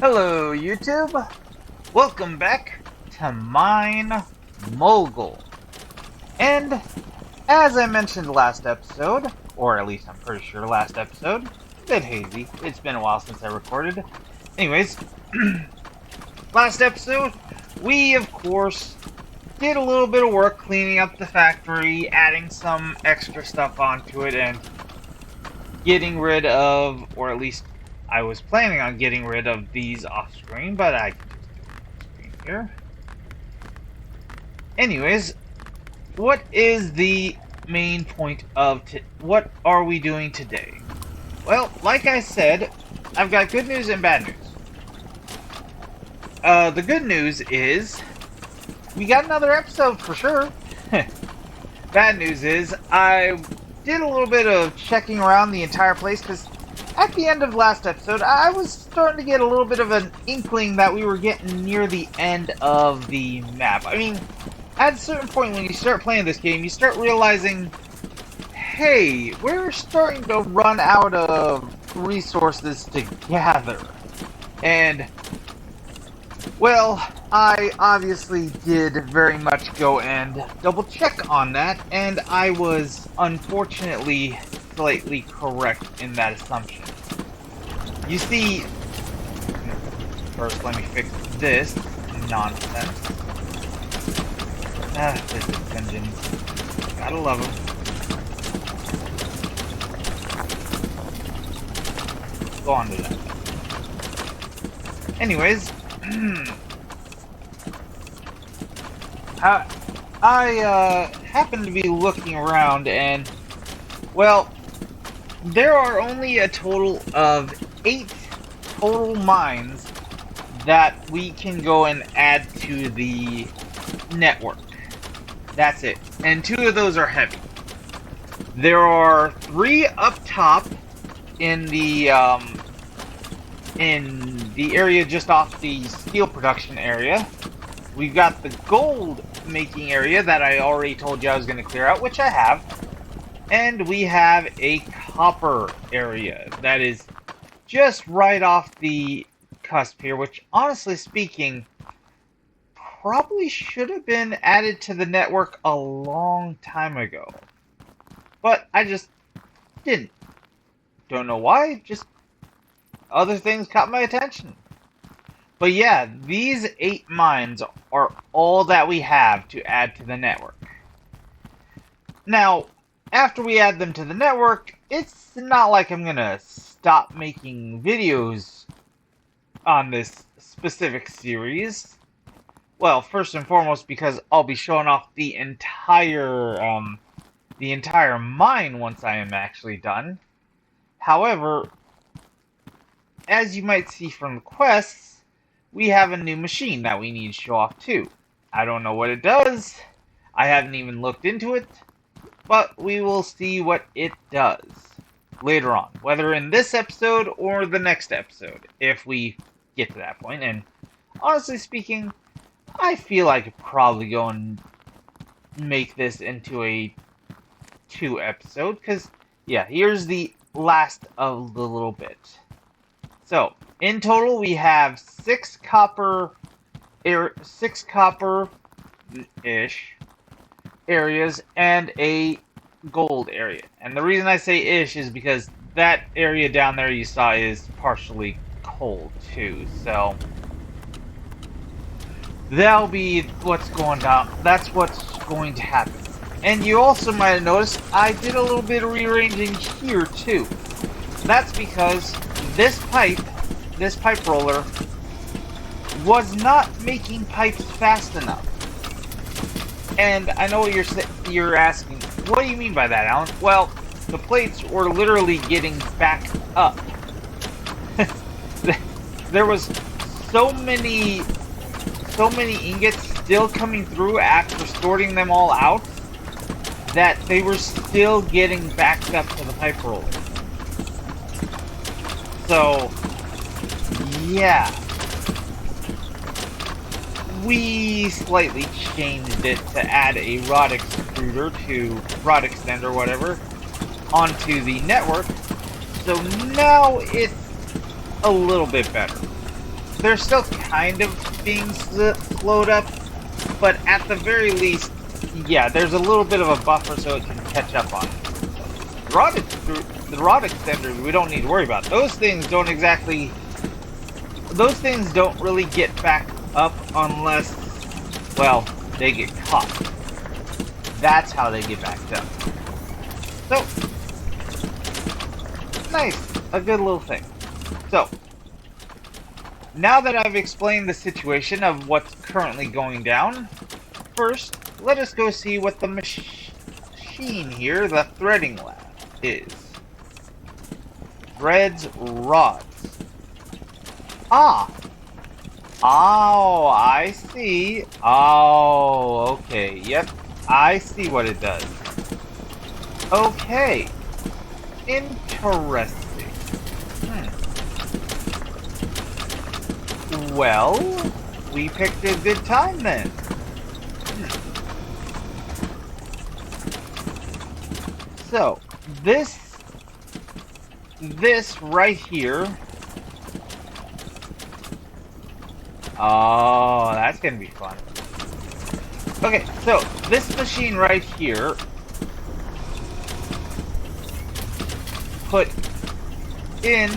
Hello YouTube! Welcome back to Mine Mogul. And as I mentioned last episode, or at least I'm pretty sure last episode, a bit hazy, it's been a while since I recorded. Anyways, last episode, we of course did a little bit of work cleaning up the factory, adding some extra stuff onto it, and getting rid of, or at least I was planning on getting rid of these off screen, but I can just do it on screen here. Anyways, what is the main point of what are we doing today? Well, like I said, I've got good news and bad news. The good news is we got another episode for sure. Bad news is I did a little bit of checking around the entire place because at the end of last episode, I was starting to get a little bit of an inkling that we were getting near the end of the map. I mean, at a certain point when you start playing this game, you start realizing, hey, we're starting to run out of resources to gather. And, well, I obviously did very much go and double check on that, and I was unfortunately slightly correct in that assumption. You see, first let me fix this nonsense. Physics engines. Gotta love them. Go on to that. Anyways, I happened to be looking around and, well, there are only a total of 8 total mines that we can go and add to the network. That's it. And 2 of those are heavy. There are 3 up top in the area just off the steel production area. We've got the gold making area that I already told you I was going to clear out, which I have. And we have a copper area that is just right off the cusp here, which honestly speaking probably should have been added to the network a long time ago. But I just didn't. Don't know why, just other things caught my attention. But yeah, these 8 mines are all that we have to add to the network. Now, after we add them to the network, it's not like I'm gonna stop making videos on this specific series. Well, first and foremost, because I'll be showing off the entire mine once I am actually done. However, as you might see from the quests, we have a new machine that we need to show off too. I don't know what it does. I haven't even looked into it. But we will see what it does later on, whether in this episode or the next episode, if we get to that point. And honestly speaking, I feel I could probably go and make this into a 2 episode, because, yeah, here's the last of the little bit. So, in total, we have 6 copper-ish areas and a gold area. And the reason I say ish is because that area down there you saw is partially cold too, so that'll be what's going down. That's what's going to happen. And you also might have noticed I did a little bit of rearranging here too. That's because this pipe roller was not making pipes fast enough. And I know what you're asking. What do you mean by that, Alan? Well, the plates were literally getting back up. There was so many ingots still coming through after sorting them all out that they were still getting backed up to the pipe roller. So, yeah. We slightly changed it to add a rod extruder rod extender, whatever, onto the network. So now it's a little bit better. they're still kind of being slowed up, but at the very least, yeah, there's a little bit of a buffer so it can catch up on it. The rod extenders, we don't need to worry about. Those things don't really get back up unless, well, they get caught. That's how they get backed up. So, nice, a good little thing. So, now that I've explained the situation of what's currently going down, first, let us go see what the machine here, the threading lab, is. Threads rods. Ah! Oh, I see. Oh, okay. Yep, I see what it does. Okay. Interesting. Well, we picked a good time then. So, this right here. Oh, that's gonna be fun. Okay, so this machine right here put in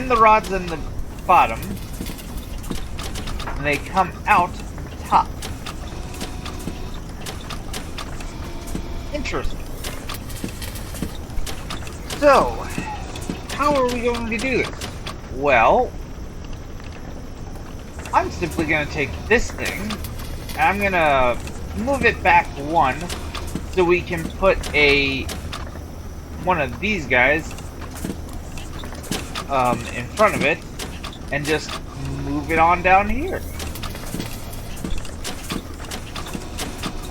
the rods in the bottom, and they come out the top. Interesting. So, how are we going to do this? Well, I'm simply going to take this thing, and I'm going to move it back one, so we can put one of these guys in front of it, and just move it on down here.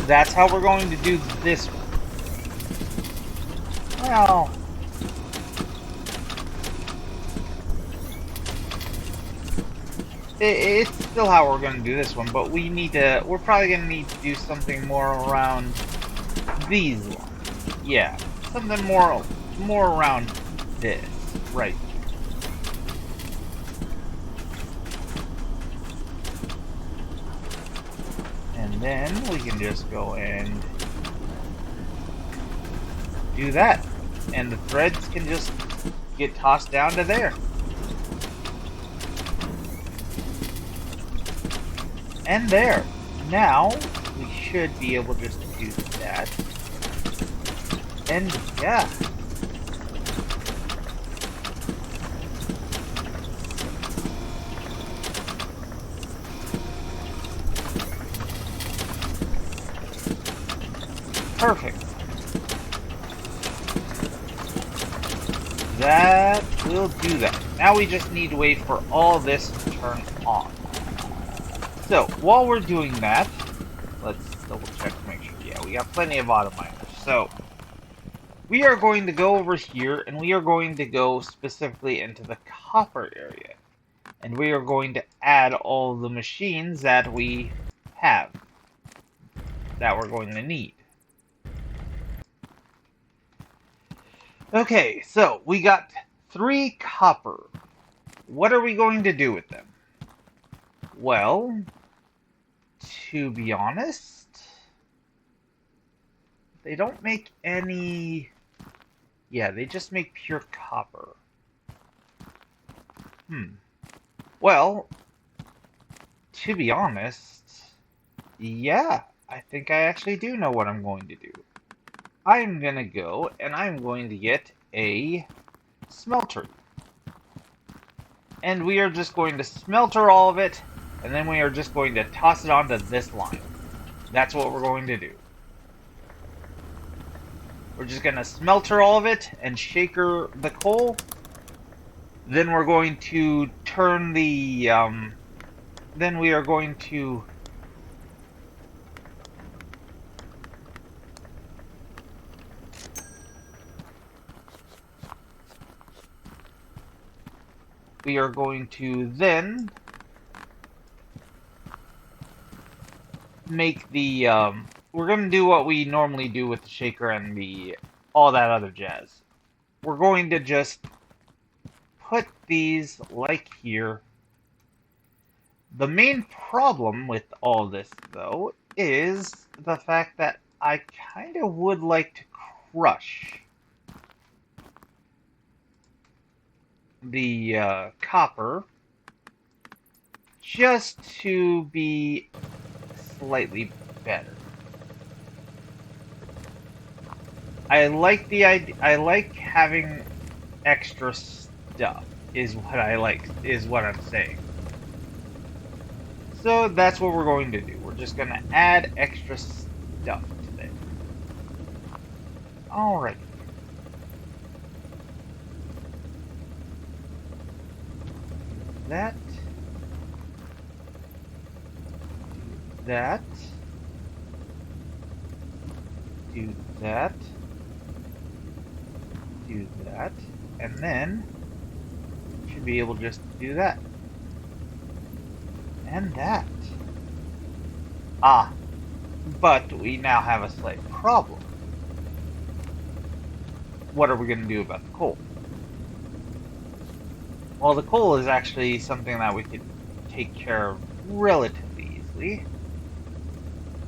That's how we're going to do this one. Well, it's still how we're going to do this one, but we're probably going to need to do something more around these ones. Yeah, something more around this, right. And then we can just go and do that. And the threads can just get tossed down to there. And there. Now, we should be able just to do that. And yeah. Perfect. That will do that. Now we just need to wait for all this to turn on. So, while we're doing that, let's double check to make sure. Yeah, we got plenty of auto miners. So, we are going to go over here, and we are going to go specifically into the copper area. And we are going to add all the machines that we have, that we're going to need. Okay, so we got 3 copper. What are we going to do with them? Well, to be honest, they don't make any... Yeah, they just make pure copper. Well, to be honest, yeah, I think I actually do know what I'm going to do. I'm gonna go and I'm going to get a smelter. And we are just going to smelter all of it, and then we are just going to toss it onto this line. That's what we're going to do. We're just going to smelter all of it and shaker the coal. Then we're going to turn the, then we are going to then make the, we're going to do what we normally do with the shaker and all that other jazz. We're going to just put these like here. The main problem with all this, though, is the fact that I kind of would like to crush the copper just to be slightly better. I like the idea. I like having extra stuff. Is what I like. Is what I'm saying. So that's what we're going to do. We're just going to add extra stuff today. Alright. That. Do that. Do that. Do that. And then should be able just to do that. And that. Ah, but we now have a slight problem. What are we going to do about the coal? Well, the coal is actually something that we could take care of relatively easily.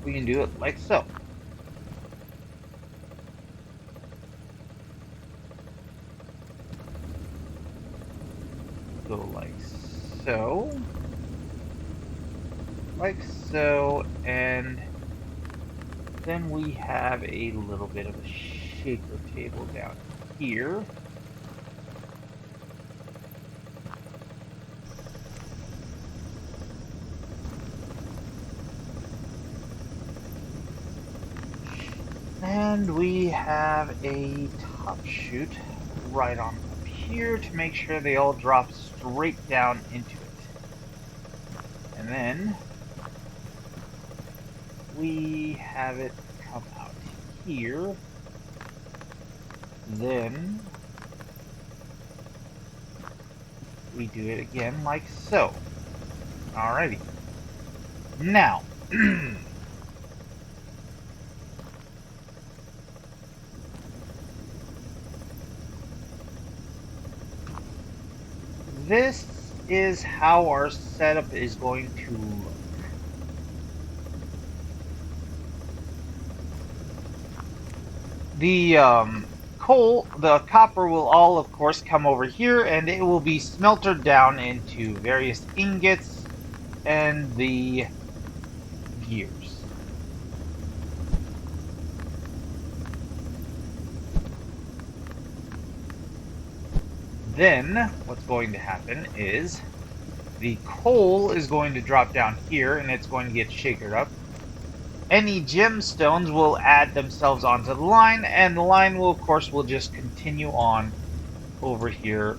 We can do it like so. Go like so. Like so, and then we have a little bit of a shaker table down here. And we have a top chute right on up here to make sure they all drop straight down into it. And then we have it come out here. Then we do it again like so. Alrighty. Now, this is how our setup is going to look. The coal, the copper will all, of course, come over here, and it will be smelted down into various ingots and the gears. Then, what's going to happen is the coal is going to drop down here, and it's going to get shaken up. Any gemstones will add themselves onto the line, and the line will, of course, will just continue on over here.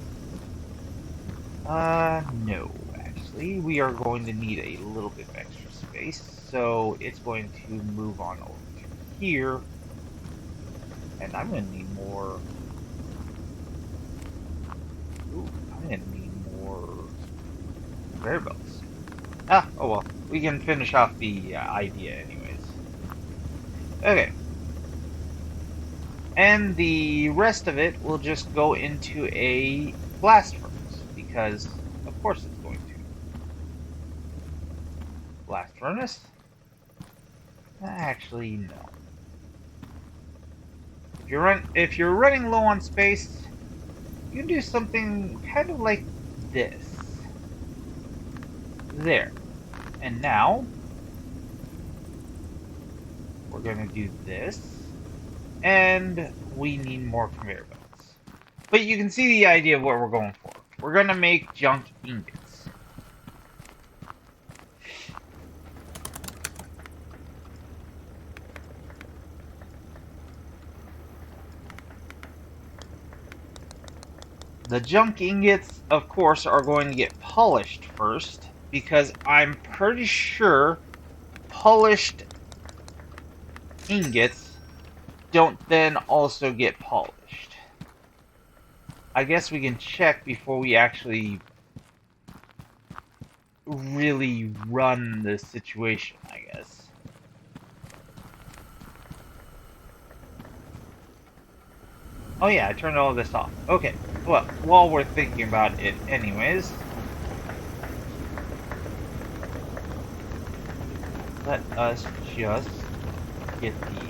No, actually, we are going to need a little bit of extra space, so it's going to move on over to here, and I'm going to need more. Ooh, I'm going to need more conveyor belts. Ah, oh well, we can finish off the idea anyways. Okay. And the rest of it will just go into a blast furnace, because of course it's going to. Blast furnace? Actually, no. If you're running low on space, you can do something kind of like this. There. And now we're going to do this. And we need more conveyor belts. But you can see the idea of what we're going for. We're going to make junk ingots. The junk ingots, of course, are going to get polished first, because I'm pretty sure polished ingots don't then also get polished. I guess we can check before we actually really run the situation, I guess. Oh yeah, I turned all this off. Okay. Well, while we're thinking about it anyways, let us just get the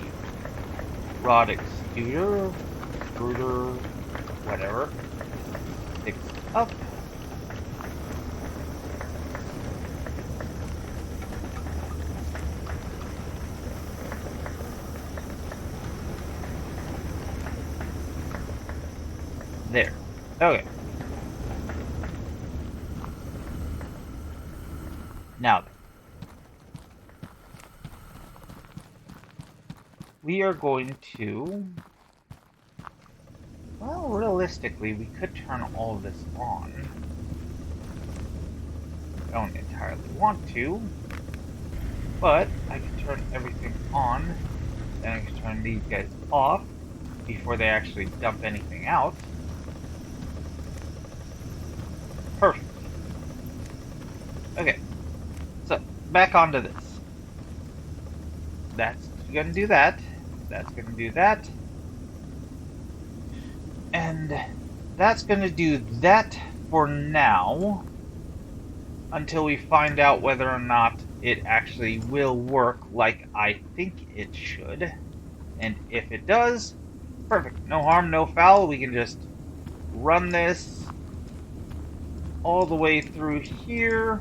rod extruder, whatever, fixed up. There. Okay. Now then, we are going to, well, realistically, we could turn all of this on. I don't entirely want to, but I can turn everything on, then I can turn these guys off before they actually dump anything out. Perfect. Okay, so back onto this. That's gonna do that. That's gonna do that. And that's gonna do that for now, until we find out whether or not it actually will work like I think it should. And if it does, perfect. No harm, no foul. We can just run this all the way through here.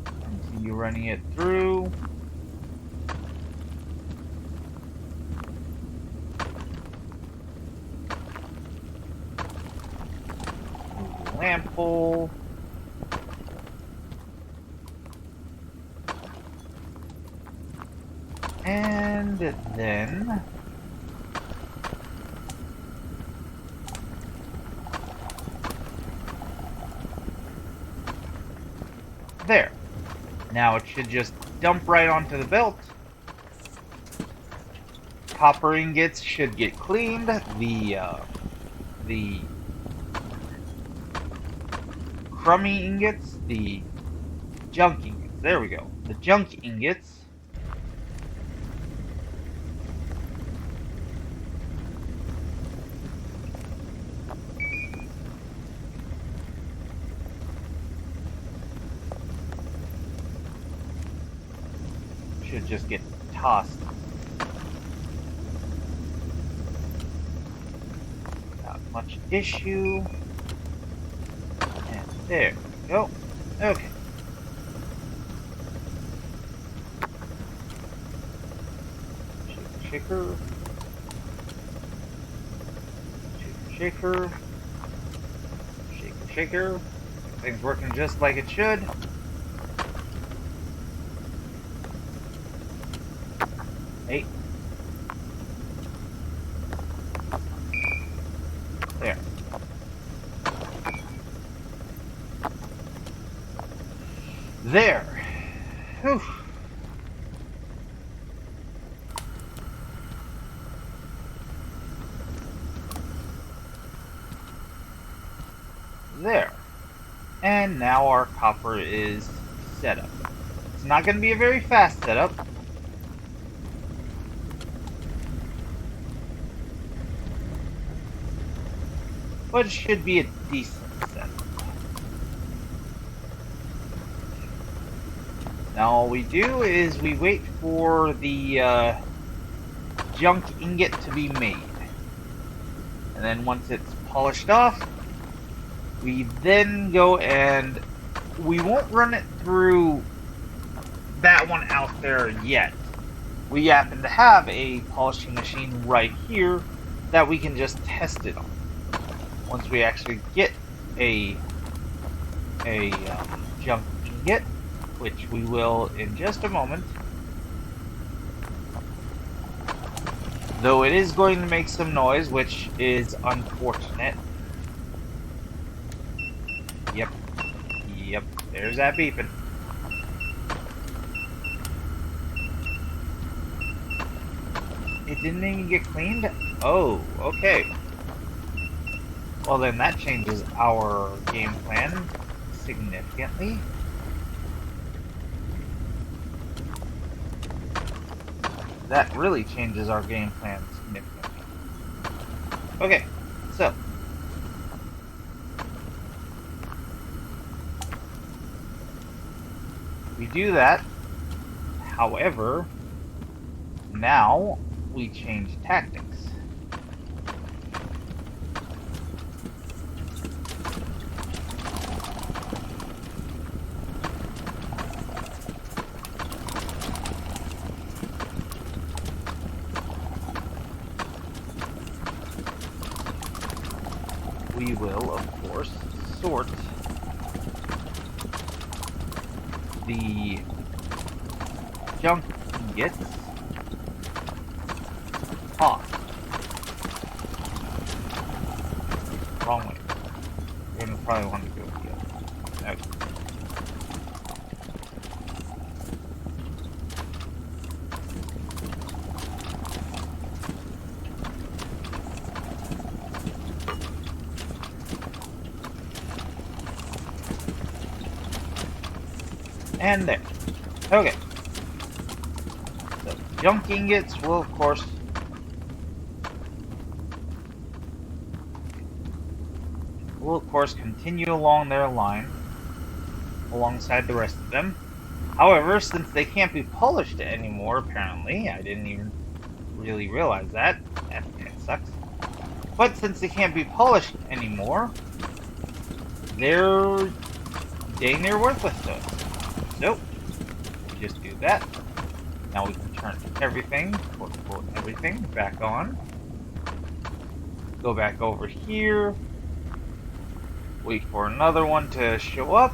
Continue running it through. Move the lamp pole. And then there. Now it should just dump right onto the belt. Copper ingots should get cleaned. The crummy ingots, the junk ingots. There we go. The junk ingots should just get tossed. Not much issue. And there we go. Okay. Shaker. Shaker. Shaker, shaker. Things working just like it should. Hey. There. There. Whew. There. And now our copper is set up. It's not going to be a very fast setup. But it should be a decent setup. Now all we do is we wait for the junk ingot to be made. And then once it's polished off, we then go and we won't run it through that one out there yet. We happen to have a polishing machine right here that we can just test it on. Once we actually get a junk ingot, which we will in just a moment. Though it is going to make some noise, which is unfortunate. Yep. Yep. There's that beeping. It didn't even get cleaned? Oh, okay. Well then that changes our game plan significantly. that really changes our game plan significantly. Okay, so we do that. However, now we change tactics. We will, of course, sort the junk ingots off. Wrong way. We're gonna probably want to go with the other. Okay. And there. Okay. So junk ingots will of course continue along their line alongside the rest of them. However, since they can't be polished anymore, apparently, I didn't even really realize that. That sucks. But since they can't be polished anymore, they're dang near worthless to us. So, just do that. Now we can turn everything, quote unquote, everything back on. Go back over here. Wait for another one to show up.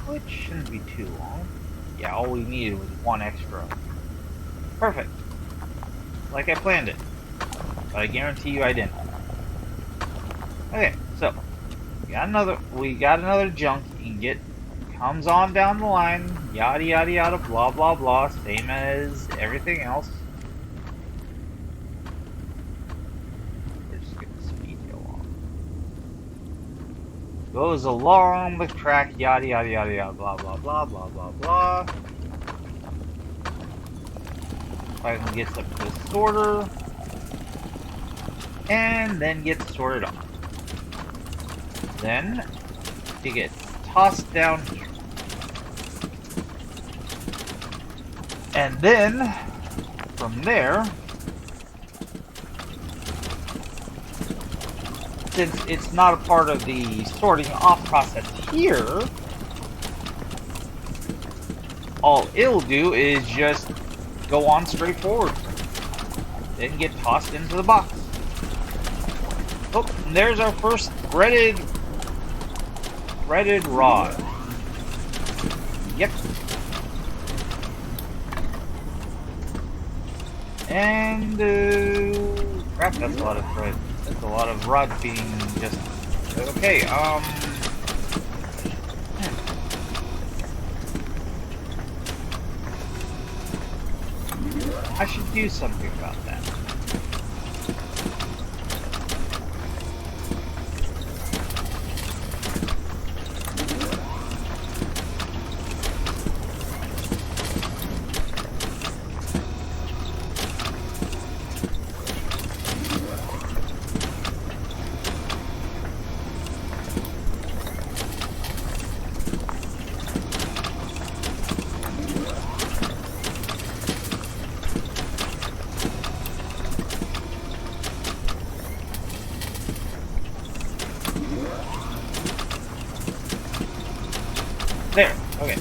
Which shouldn't be too long. Yeah, all we needed was one extra. Perfect. Like I planned it. But I guarantee you I didn't. Okay, so we got another junk ingot. Comes on down the line, yada yada yada, blah blah blah, same as everything else. We're just gonna speed along. Goes along the track, yada yada yada yada, blah blah blah blah blah blah. Finally gets up to the sorter, and then gets sorted off. Then it gets tossed down here. And then from there, since it's not a part of the sorting off process here, all it'll do is just go on straight forward. Then get tossed into the box. Oh, and there's our first threaded rod. Yep. And crap, that's a lot of thread. That's a lot of rod being just okay. I should do something about that. There, okay.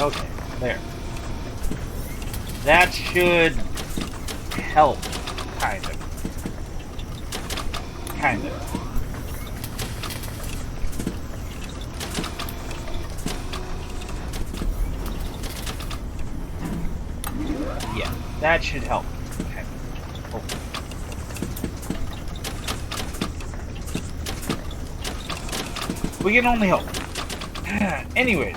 Okay, there. That should help, kind of. Kind of. Yeah, that should help. Kind of. Hopefully. We can only hope. Anyways,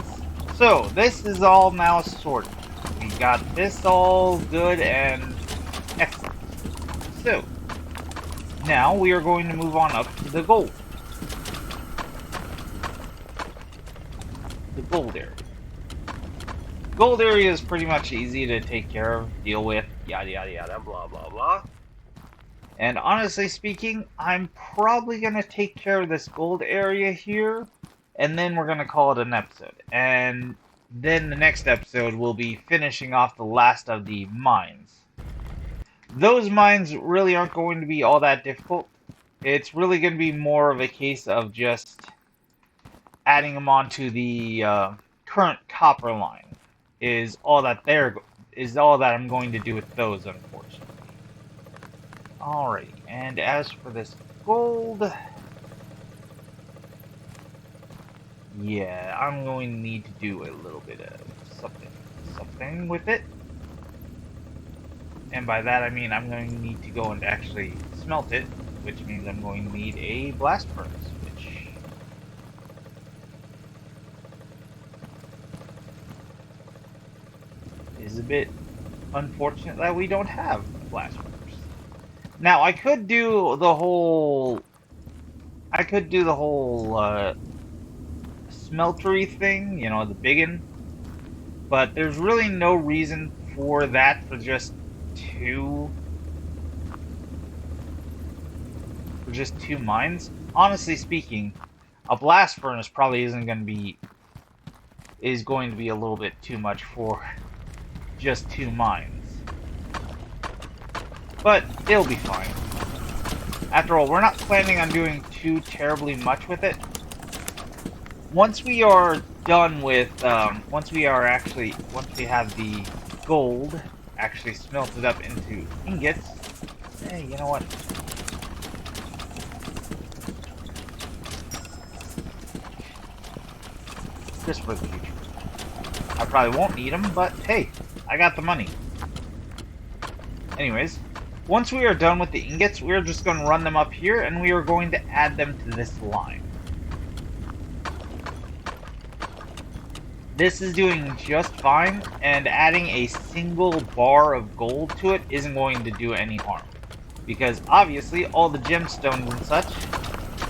so this is all now sorted. We got this all good and excellent. So, Now we are going to move on up to the gold. The gold area. Gold area is pretty much easy to take care of, deal with, yada yada yada, blah blah blah. And honestly speaking, I'm probably going to take care of this gold area here, and then we're going to call it an episode. And then the next episode will be finishing off the last of the mines. Those mines really aren't going to be all that difficult. It's really going to be more of a case of just adding them onto the current copper line. Is all that I'm going to do with those, unfortunately. Alrighty, and as for this gold, yeah, I'm going to need to do a little bit of something with it. And by that I mean I'm going to need to go and actually smelt it, which means I'm going to need a blast furnace, which is a bit unfortunate that we don't have a blast furnace. Now I could do the whole smeltery thing, you know, the biggin, but there's really no reason for that for just two mines. Honestly speaking, a blast furnace probably is going to be a little bit too much for just 2 mines. But it'll be fine. After all, we're not planning on doing too terribly much with it. Once we are done with, once we have the gold actually smelted up into ingots, hey, you know what? Just for the future. I probably won't need them, but hey, I got the money. Anyways, once we are done with the ingots, we are just going to run them up here, and we are going to add them to this line. This is doing just fine, and adding a single bar of gold to it isn't going to do any harm. Because obviously, all the gemstones and such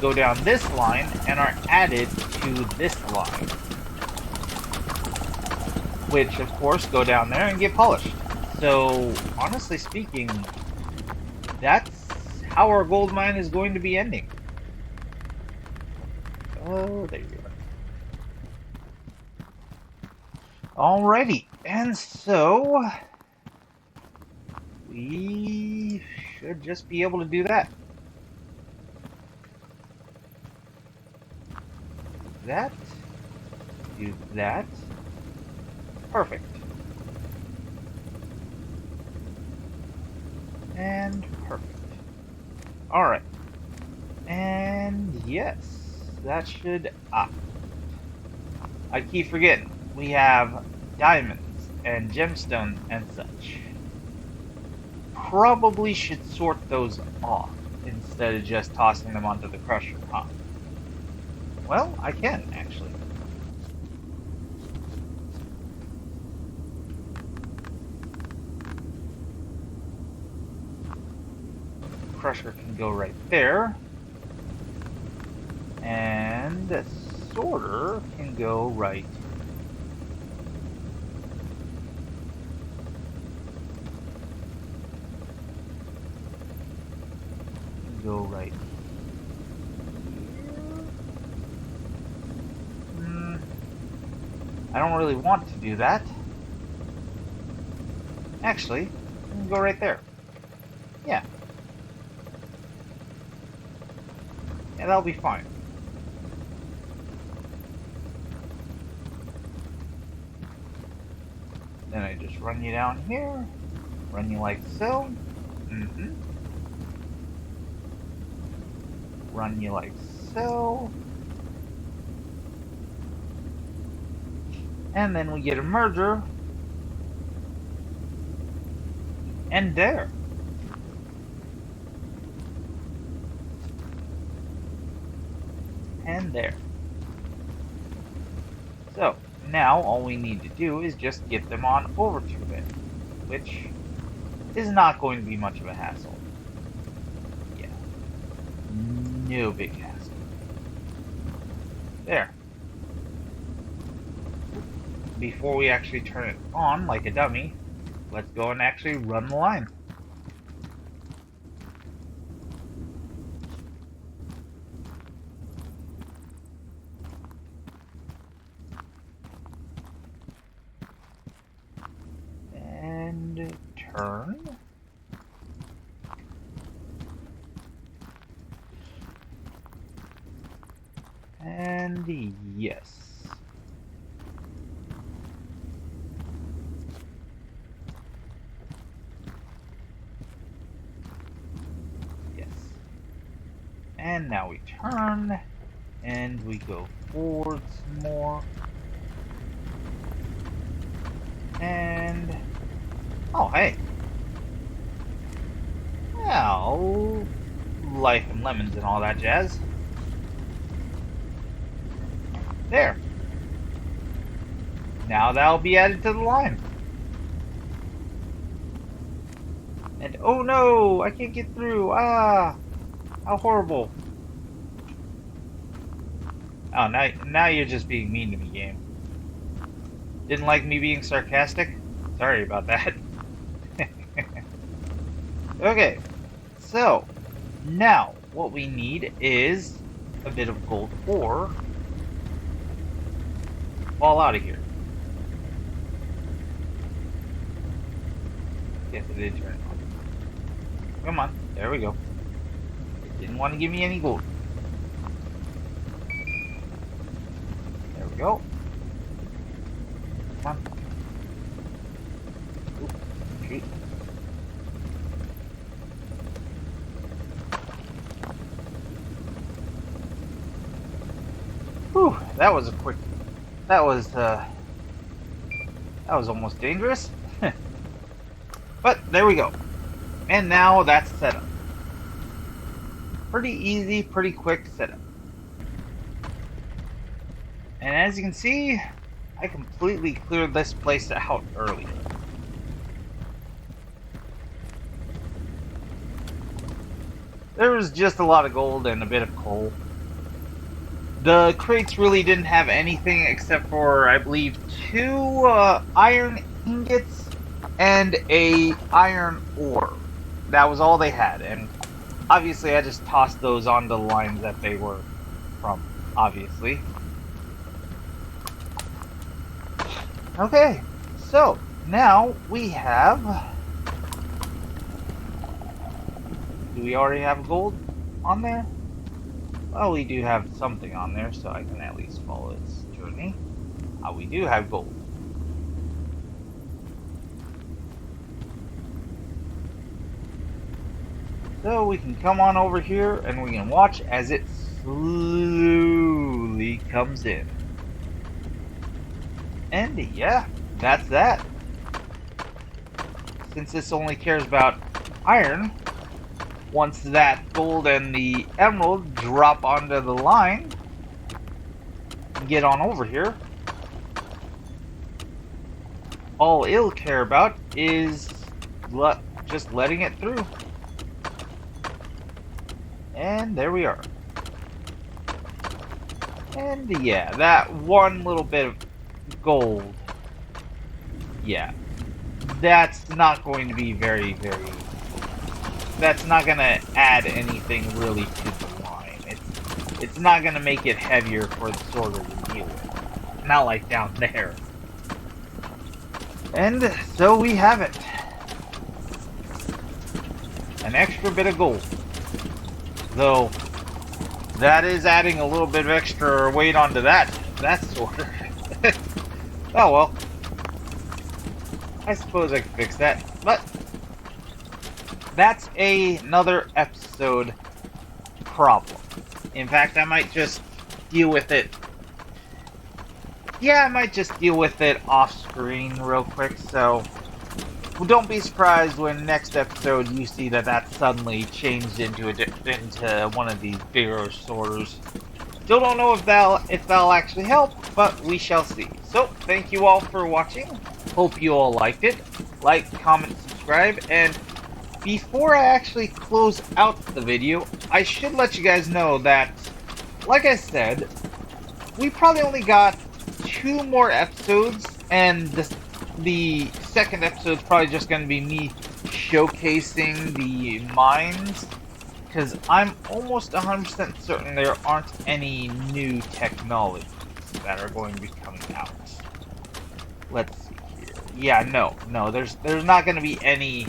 go down this line and are added to this line. Which, of course, go down there and get polished. So, honestly speaking, that's how our gold mine is going to be ending. Oh, there you go. Alrighty, and so we should just be able to do that. Do that. Perfect. And perfect. Alright. And yes, that should... I keep forgetting. We have diamonds and gemstones and such. Probably should sort those off instead of just tossing them onto the crusher, huh? Well, I can, actually. Crusher can go right there. And the sorter can go right here. I don't really want to do that. Actually, you can go right there. Yeah. Yeah, that'll be fine. Then I just run you down here. Run you like so. Run you like so. And then we get a merger. And there. And there. So, now all we need to do is just get them on over to it, which is not going to be much of a hassle. Yeah. No big hassle. There. Before we actually turn it on like a dummy, let's go and actually run the line. And turn. And yes. Yes. And now we turn, and we go forward some more. And oh, hey. Well, life and lemons and all that jazz. There. Now that'll be added to the line. And oh no, I can't get through. Ah, how horrible. Oh, now you're just being mean to me, game. Didn't like me being sarcastic? Sorry about that. Okay, so now what we need is a bit of gold ore. Fall out of here. Yes, it did turn on. Come on, there we go. It didn't want to give me any gold. There we go. Come on. Oop, shoot. Whew, that was a quick. That was almost dangerous. But there we go. And now that's set up. Pretty easy, pretty quick setup. And as you can see, I completely cleared this place out earlier. There was just a lot of gold and a bit of coal. The crates really didn't have anything except for, I believe, 2 iron ingots and a iron ore. That was all they had, and obviously I just tossed those onto the lines that they were from, obviously. Okay, so now we have... Do we already have gold on there? Well, we do have something on there, so I can at least follow its journey. We do have gold. So we can come on over here and we can watch as it slowly comes in. And yeah, that's that. Since this only cares about iron, once that gold and the emerald drop onto the line, get on over here, all it'll care about is just letting it through. And there we are. And yeah, that one little bit of gold, yeah, that's not going to be very, that's not going to add anything really to the line. It's not going to make it heavier for the sorter to deal with. Not like down there. And so we have it. An extra bit of gold. Though, that is adding a little bit of extra weight onto that sorter. Oh well. I suppose I could fix that. But, that's another episode problem. In fact, I might just deal with it. Yeah, I might just deal with it off screen real quick, so don't be surprised when next episode you see that suddenly changed into one of these bigger sorters. Still don't know if that'll actually help, but we shall see. So, thank you all for watching. Hope you all liked it. Like, comment, subscribe, and before I actually close out the video, I should let you guys know that, like I said, we probably only got 2 more episodes, and the second episode is probably just going to be me showcasing the mines, because I'm almost 100% certain there aren't any new technologies that are going to be coming out. Let's see here. Yeah, no, there's not going to be any.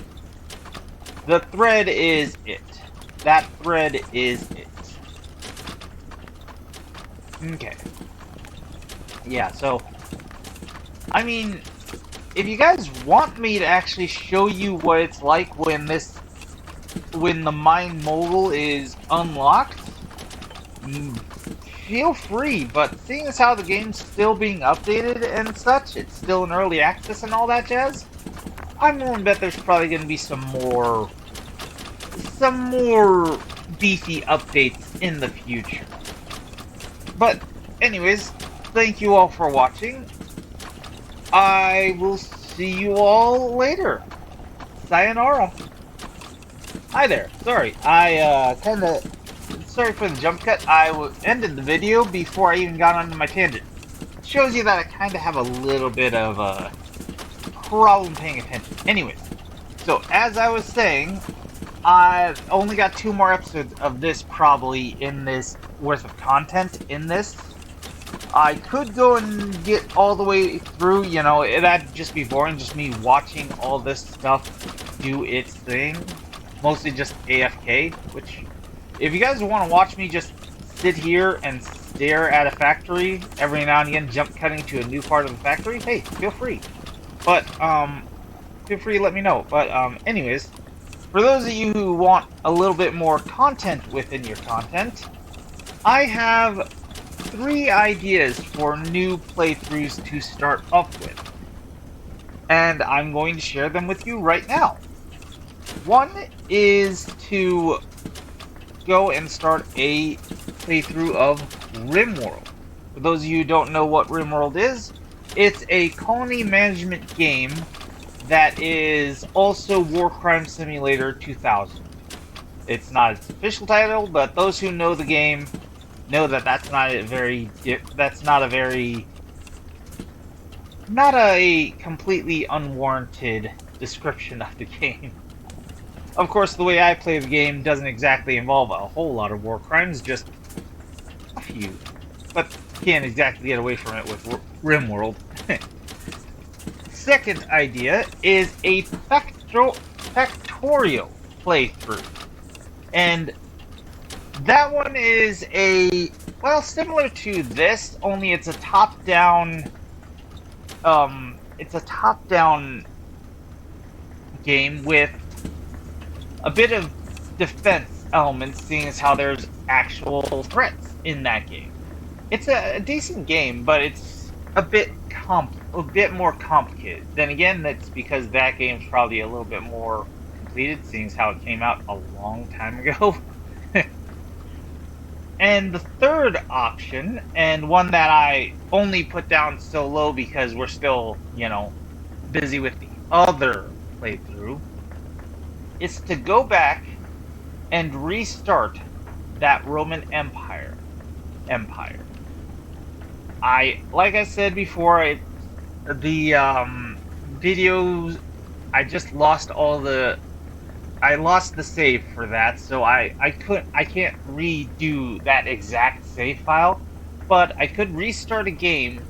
The thread is it. That thread is it. Okay. Yeah, so, I mean, if you guys want me to actually show you what it's like when the mine Mogul is unlocked, feel free, but seeing as how the game's still being updated and such, it's still in early access and all that jazz, I'm willing to bet there's probably going to be some more beefy updates in the future. But anyways, thank you all for watching. I will see you all later. Sayonara. Hi there. Sorry, sorry for the jump cut. I ended the video before I even got onto my tangent. It shows you that I kind of have a little bit of a problem paying attention. Anyways, so as I was saying, I've only got 2 more episodes of this probably in this worth of content in this. I could go and get all the way through, you know, that'd just be boring, just me watching all this stuff do its thing. Mostly just AFK, which, if you guys want to watch me just sit here and stare at a factory every now and again, jump cutting to a new part of the factory, hey, feel free. But, feel free to let me know. But, anyways, for those of you who want a little bit more content within your content, I have 3 ideas for new playthroughs to start off with. And I'm going to share them with you right now. One is to go and start a playthrough of RimWorld. For those of you who don't know what RimWorld is, it's a colony management game that is also War Crime Simulator 2000. It's not its official title, but those who know the game know that that's not a completely unwarranted description of the game. Of course, the way I play the game doesn't exactly involve a whole lot of war crimes, just a few. But can't exactly get away from it with RimWorld. Second idea is a factorial playthrough. And that one is similar to this, only it's a top-down game with a bit of defense elements, seeing as how there's actual threats in that game. It's a decent game, but it's a bit more complicated. Then again, that's because that game's probably a little bit more completed, seeing as how it came out a long time ago. And the third option, and one that I only put down so low because we're still, you know, busy with the other playthrough, is to go back and restart that Roman Empire. Like I said before, the videos, I just lost I lost the save for that, so I can't redo that exact save file, but I could restart a game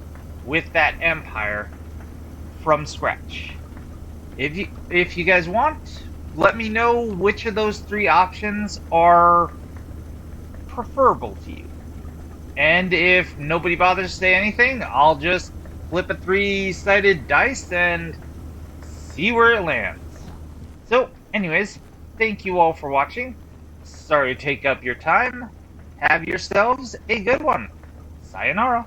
with that empire from scratch. If you guys want, let me know which of those 3 options are preferable to you. And if nobody bothers to say anything, I'll just flip a 3-sided dice and see where it lands. So, anyways, thank you all for watching. Sorry to take up your time. Have yourselves a good one. Sayonara.